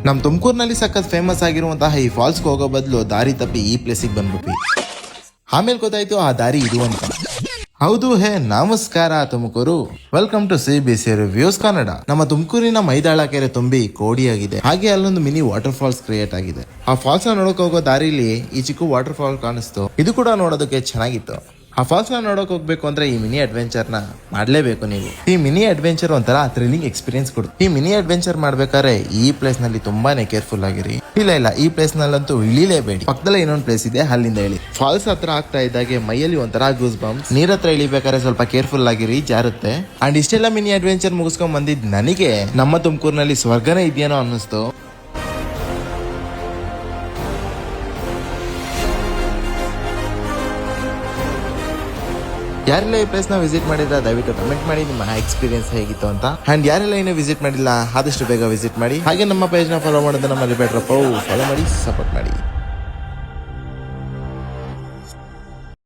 ನಮ್ ತುಮಕೂರಿನಲ್ಲಿ ಸಖತ್ ಫೇಮಸ್ ಆಗಿರುವಂತಹ ಈ ಫಾಲ್ಸ್ ಹೋಗೋ ಬದಲು ದಾರಿ ತಪ್ಪಿ ಈ ಪ್ಲೇಸಿಗೆ ಬಂದ್ಬಿಟ್ವಿ. ಆಮೇಲೆ ಗೊತ್ತಾಯ್ತು ಆ ದಾರಿ ಇದು ಅಂತ. ಹೌದು ಹೇ ನಮಸ್ಕಾರ Tumakuru, welcome to CBC reviews Kannada. ನಮ್ಮ ತುಮಕೂರಿನ ಮೈದಾಳ ಕೆರೆ ತುಂಬಿ ಕೋಡಿಯಾಗಿದೆ. ಹಾಗೆ ಅಲ್ಲೊಂದು ಮಿನಿ ವಾಟರ್ ಫಾಲ್ಸ್ ಕ್ರಿಯೇಟ್ ಆಗಿದೆ. ಆ ಫಾಲ್ಸ್ ನ ನೋಡಕ್ ಹೋಗೋ ದಾರಿಲಿ ಈ ಚಿಕ್ಕ ವಾಟರ್ ಫಾಲ್ ಕಾಣಿಸ್ತು. ಇದು ಕೂಡ ನೋಡೋದಕ್ಕೆ ಚೆನ್ನಾಗಿತ್ತು. ಆ ಫಾಲ್ಸ್ ನ ನೋಡಕ್ ಹೋಗ್ಬೇಕು ಅಂದ್ರೆ ಈ ಮಿನಿ ಅಡ್ವೆಂಚರ್ ನ ಮಾಡ್ಲೇಬೇಕು ನೀವು. ಈ ಮಿನಿ ಅಡ್ವೆಂಚರ್ ಒಂಥರ ಥ್ರಿಲ್ಲಿಂಗ್ ಎಕ್ಸ್ಪೀರಿಯನ್ಸ್ ಕೊಡುತ್ತೆ. ಈ ಮಿನಿ ಅಡ್ವೆಂಚರ್ ಮಾಡ್ಬೇಕಾದ್ರೆ ಈ ಪ್ಲೇಸ್ ನಲ್ಲಿ ತುಂಬಾನೇ ಕೇರ್ಫುಲ್ ಆಗಿರಿ. ಇಲ್ಲ ಈ ಪ್ಲೇಸ್ ನಲ್ಲಂತೂ ಇಳಿಲೇಬೇಡಿ. ಪಕ್ಕದಲ್ಲೇ ಇನ್ನೊಂದು ಪ್ಲೇಸ್ ಇದೆ, ಅಲ್ಲಿಂದ ಇಳಿ. ಫಾಲ್ಸ್ ಹತ್ರ ಆಗ್ತಾ ಇದ್ದಾಗೆ ಮೈಯಲ್ಲಿ ಒಂಥರ ಗೂಸ್ ಬಂಪ್ಸ್. ನೀರ್ ಹತ್ರ ಇಳಿಬೇಕಾದ್ರೆ ಸ್ವಲ್ಪ ಕೇರ್ಫುಲ್ ಆಗಿರಿ, ಜಾರುತ್ತೆ. ಅಂಡ್ ಇಷ್ಟೆಲ್ಲ ಮಿನಿ ಅಡ್ವೆಂಚರ್ ಮುಗಿಸ್ಕೊಂಡ್ ಬಂದಿದ್ ನನಗೆ ನಮ್ಮ ತುಮಕೂರಿನಲ್ಲಿ ಸ್ವರ್ಗನೇ ಇದೆಯೇನೋ ಅನ್ನಿಸ್ತು. ಯಾರೆಲ್ಲ ಈ ಪ್ಲೇಸ್ ನ ವಿಸಿಟ್ ಮಾಡಿದ್ರೆ ದಯವಿಟ್ಟು ಕಮೆಂಟ್ ಮಾಡಿ ನಿಮ್ಮ ಎಕ್ಸ್ಪೀರಿಯನ್ಸ್ ಹೇಗಿತ್ತು ಅಂತ. ಅಂಡ್ ಯಾರೆಲ್ಲ ಇನ್ನೂ ವಿಸಿಟ್ ಮಾಡಿಲ್ಲ ಆದಷ್ಟು ಬೇಗ ವಿಸಿಟ್ ಮಾಡಿ. ಹಾಗೆ ನಮ್ಮ ಪೇಜ್ ನ ಫಾಲೋ ಮಾಡೋದನ್ನ ಮರಿಬೇಡ್ರಪ್ಪ. ಫಾಲೋ ಮಾಡಿ, ಸಪೋರ್ಟ್ ಮಾಡಿ.